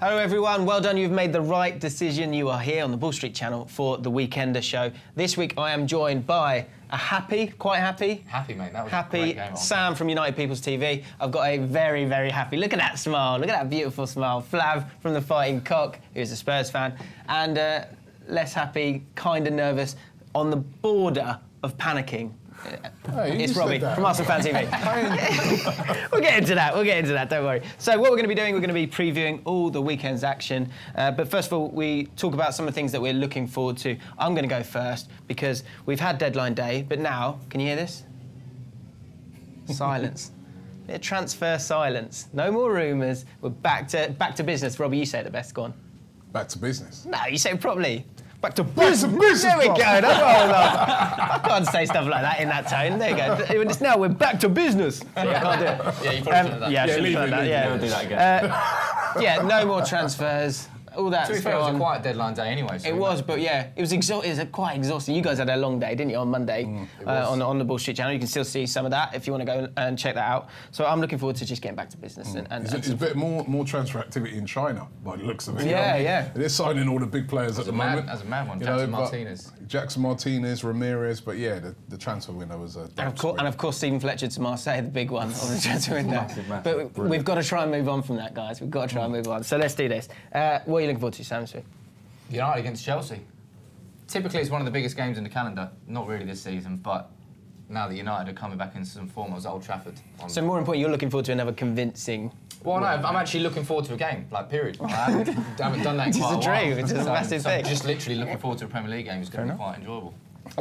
Hello everyone, well done, you've made the right decision. You are here on the Bull Street channel for the Weekender show. This week I am joined by a quite happy? Happy, mate, that was a great game. Sam from United People's TV. I've got a very, very happy, look at that smile, look at that beautiful smile. Flav from the Fighting Cock, who's a Spurs fan. And less happy, kind of nervous, on the border of panicking. Hey, it's Robbie from Arsenal Fan TV. We'll get into that, don't worry. So what we're going to be doing, we're going to be previewing all the weekend's action. But first of all, we talk about some of the things that we're looking forward to. I'm going to go first because we've had deadline day, but now, can you hear this? Silence. Bit of transfer silence. No more rumours. We're back to business. Robbie, you say it the best. Go on. Back to business. No, you say it properly. Back to business. There we go. That's what I can't say stuff like that in that tone. There you go. Now we're back to business. I can't do it. Yeah, you probably should have done that. Yeah, I should have done that. Yeah, never do that again. Yeah, no more transfers. All that. To be fair, it was a quiet deadline day anyway. So it was, but yeah, it was quite exhausting. You guys had a long day, didn't you, on Monday on the Bull Street channel? You can still see some of that if you want to go and check that out. So I'm looking forward to just getting back to business. There's a bit more transfer activity in China by the looks of it. Yeah. They're signing all the big players at the moment. That's a mad one. Jackson Martinez, Ramirez, but yeah, the transfer window was a and of course, Stephen Fletcher to Marseille, the big one on the transfer window. But we've got to try and move on from that, guys. We've got to try and move on. So let's do this. What are you looking forward to, Sam? United against Chelsea. Typically, it's one of the biggest games in the calendar. Not really this season, but now that United are coming back into some form, it was at Old Trafford. So more important, you're looking forward to another convincing... Well, no, I'm actually looking forward to a game, like, period. I haven't done that in quite a while. It's a dream, it's a massive thing. I'm just literally looking forward to a Premier League game. It's going to be quite enjoyable.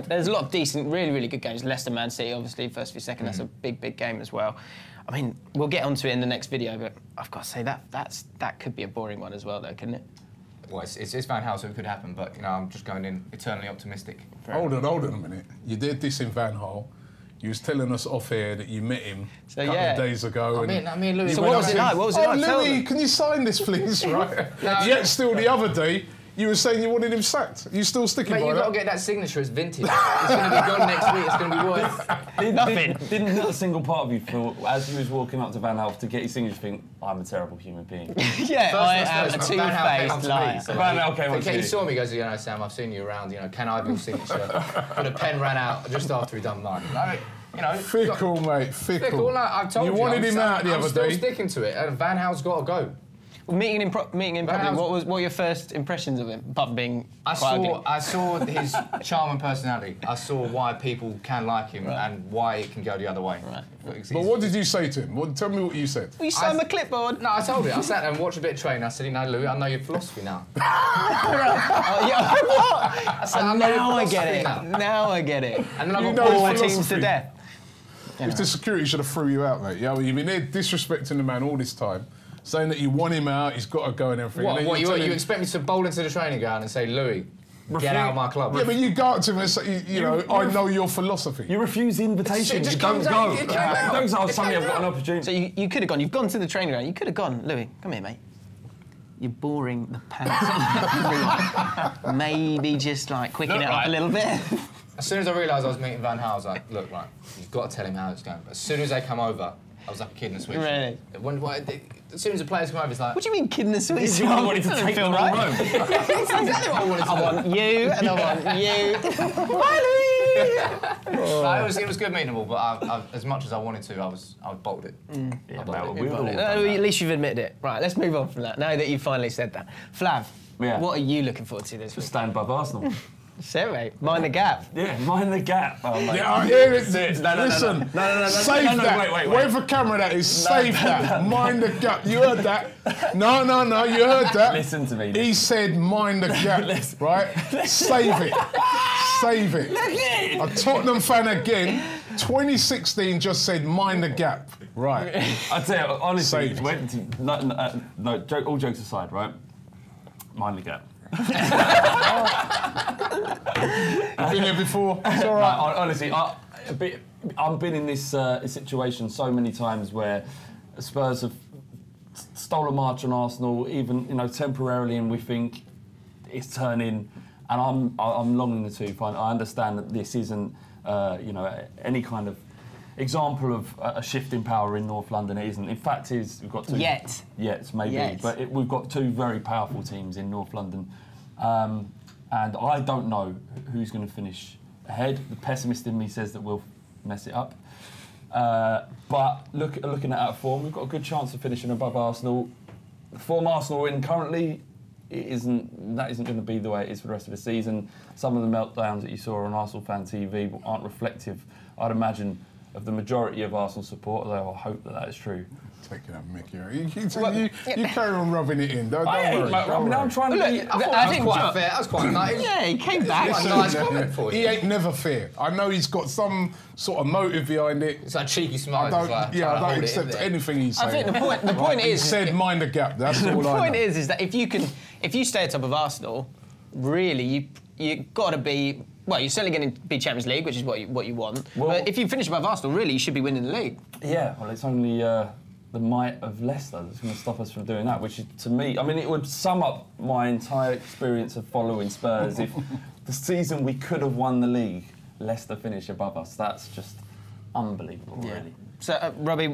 There's a lot of decent, really, really good games. Leicester, Man City, obviously, first v second. That's a big, big game as well. I mean, we'll get onto it in the next video, but I've got to say that could be a boring one as well, though, couldn't it? Well, it's Van Gaal, so it could happen, but you know, I'm just going in eternally optimistic. Hold on a minute. You did this in Van Gaal. You was telling us off air that you met him a couple of days ago. I mean, Louis. So what was it like? Oh, Louis, can you sign this, please? Right. Yet still the other day, you were saying you wanted him sacked. Are you still sticking by that? You've got to get that signature. It's vintage. It's going to be gone next week. It's going to be worth nothing. Didn't not a single part of you feel, as you was walking up to Van Gaal to get your signature, think, I'm a terrible human being? Yeah, I am a two-faced liar. Van Gaal came up to me. He saw me, he goes, you know, Sam, I've seen you around, you know, can I have your signature? And a pen ran out just after he'd done mine. Like, you know, fickle, mate, fickle. Like, I told you. You wanted him out the other day. I'm still sticking to it, and Van Gaal's got to go. Meeting in public, what were your first impressions of him, apart from being I saw his charm and personality. I saw why people can like him and why it can go the other way. Right. But what did you say to him? Tell me what you said. Well, you signed my clipboard. No, I told him. I sat there and watched a bit of training. I said, you know, Louis, I know your philosophy now. Now I get it. Now I get it. And then I got all teams to death. Mr. Security should have threw you out, mate. Yeah, you've been there disrespecting the man all this time, saying that you want him out, he's got to go and everything. What you expect me to bowl into the training ground and say, Louis, get out of my club? Yeah, but you go up to him and say, you know, I know your philosophy. You refuse the invitation. Just you don't go. Don't say, suddenly I've got an opportunity. So you could have gone. You've gone to the training ground. You could have gone. Louis, come here, mate. You're boring the pants off everyone. Maybe just like quicken it up a little bit. As soon as I realised I was meeting Van Gaal, I was like, look, right, you've got to tell him how it's going. But as soon as they come over, I was like a kid in the switch. Really? As soon as the players come over, it's like... What do you mean kid in the switch? You wanted to take them all home. That's exactly what I wanted to do. I want you, and I want you. Bye, Louis! It was good meeting them all, but as much as I wanted to, I bottled it. At least you've admitted it. Right, let's move on from that, now that you've finally said that. Flav, what are you looking forward to this week? Stand above Arsenal. So, mate, mind the gap. Yeah, mind the gap. Oh, yeah, I hear it. Listen, Save that. Wait for camera that is. Save that. Mind the gap. You heard that? No, you heard that. Listen to me. He said mind the gap, right? Save it. Save it. A Tottenham fan again, 2016 just said mind the gap. Right. I tell you, honestly, all jokes aside, right? Mind the gap. You've been here before. It's all right. No, honestly, I've been in this situation so many times where Spurs have stolen a march on Arsenal, even temporarily, and we think it's turning. And I'm longing the tooth. I understand that this isn't any kind of example of a shift in power in North London. It isn't. In fact, we've got two. Yet, maybe. But we've got two very powerful teams in North London. And I don't know who's going to finish ahead. The pessimist in me says that we'll mess it up. But looking at our form, we've got a good chance of finishing above Arsenal. The form Arsenal are in currently, that isn't going to be the way it is for the rest of the season. Some of the meltdowns that you saw on Arsenal Fan TV aren't reflective, I'd imagine, of the majority of Arsenal support, although I hope that is true. Taking that Mickey. You carry on rubbing it in. Don't worry. I'm trying to be... I think quite fair. That was quite nice. Yeah, he came back. Quite a nice comment for you. He ain't never fair. I know he's got some sort of motive behind it. It's like cheeky smile. I don't accept anything he's saying. I think the point is... He said mind the gap. That's all I know. The point is that if you stay at top of Arsenal, really, you got to be... Well, you're certainly going to be Champions League, which is what you want. Well, but if you finish above Arsenal, really, you should be winning the league. Yeah, well, it's only the might of Leicester that's going to stop us from doing that, which is, to me, I mean, it would sum up my entire experience of following Spurs if the season we could have won the league, Leicester finish above us. That's just unbelievable, really. So, Robbie,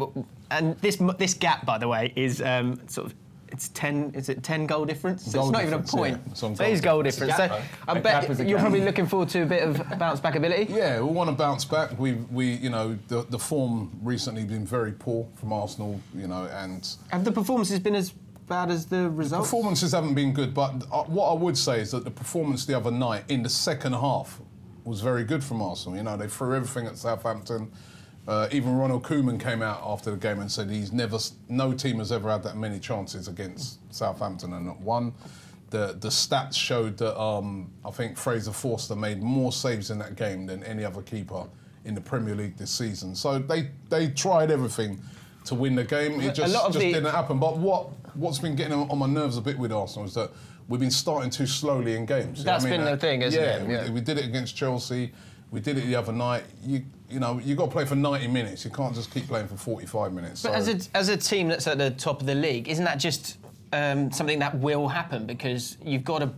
and this gap, by the way, is sort of... It's 10. Is it 10 goal difference? So it's not even a point. Yeah. So it is goal difference. So I bet you're probably looking forward to a bit of bounce back ability. Yeah, we want to bounce back. We you know, the form recently been very poor from Arsenal. You know, and have the performances been as bad as the results? Performances haven't been good, but what I would say is that the performance the other night in the second half was very good from Arsenal. You know, they threw everything at Southampton. Even Ronald Koeman came out after the game and said no team has ever had that many chances against Southampton and not won. The stats showed that I think Fraser Forster made more saves in that game than any other keeper in the Premier League this season. So they tried everything to win the game. It just didn't happen. But what's been getting on my nerves a bit with Arsenal is that we've been starting too slowly in games. That's been the thing, isn't it? Yeah, we did it against Chelsea. We did it the other night. You know, you've got to play for 90 minutes. You can't just keep playing for 45 minutes. But as a team that's at the top of the league, isn't that just something that will happen because you've got to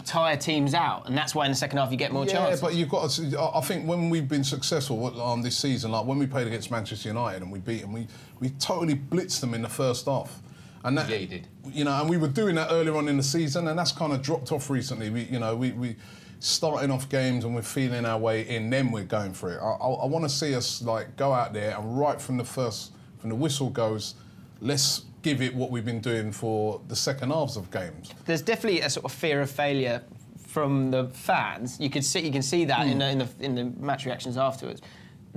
tire teams out, and that's why in the second half you get more chances? Yeah, but you've got to... I think when we've been successful this season, like when we played against Manchester United and we beat them, we totally blitzed them in the first half. And that, yeah, you did. You know, and we were doing that earlier on in the season, and that's kind of dropped off recently. We starting off games and we're feeling our way in, then we're going for it. I want to see us like go out there and right from the whistle goes, let's give it what we've been doing for the second halves of games. There's definitely a sort of fear of failure from the fans. You can see that in the match reactions afterwards.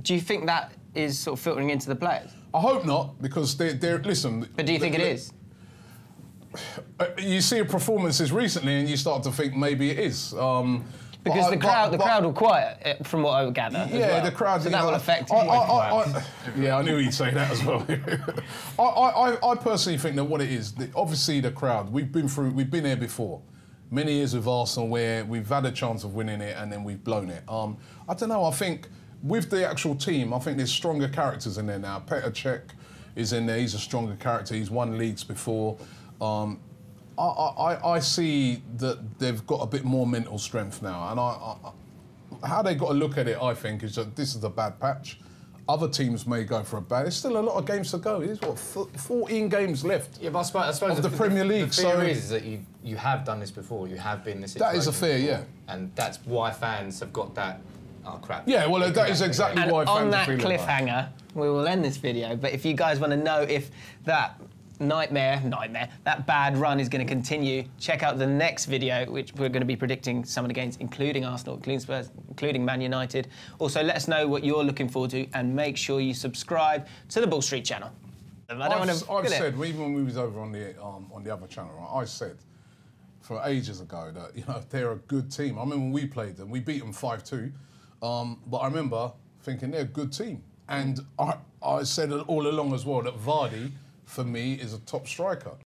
Do you think that is sort of filtering into the players? I hope not, because they're listen. But do you think it is? You see performances recently, and you start to think maybe it is. Because the crowd were quiet, from what I would gather. Yeah, the crowd. So that will affect. Yeah, I knew he'd say that as well. I personally think that what it is, obviously the crowd. We've been here before, many years with Arsenal, where we've had a chance of winning it and then we've blown it. I don't know. I think with the actual team, I think there's stronger characters in there now. Petr Cech is in there. He's a stronger character. He's won leagues before. I see that they've got a bit more mental strength now, and how they got to look at it, I think, is that this is a bad patch. Other teams may go for a bad. There's still a lot of games to go. There's 14 games left. Yeah, but I suppose of the Premier League. The fear is that you have done this before. You have been in this situation. That is a fear, before, yeah. And that's why fans have got that. Oh crap. Yeah, well, that is exactly why fans on that are feeling cliffhanger, we will end this video. But if you guys want to know if that that bad run is going to continue, check out the next video, which we're going to be predicting some of the games, including Arsenal, including Spurs, including Man United. Also, let us know what you're looking forward to, and make sure you subscribe to the Bull Street channel. I've said, even when we was over on the other channel, right, I said for ages ago that they're a good team. I remember when we played them, we beat them 5-2, but I remember thinking they're a good team, and I said all along as well that Vardy, for me, is a top striker.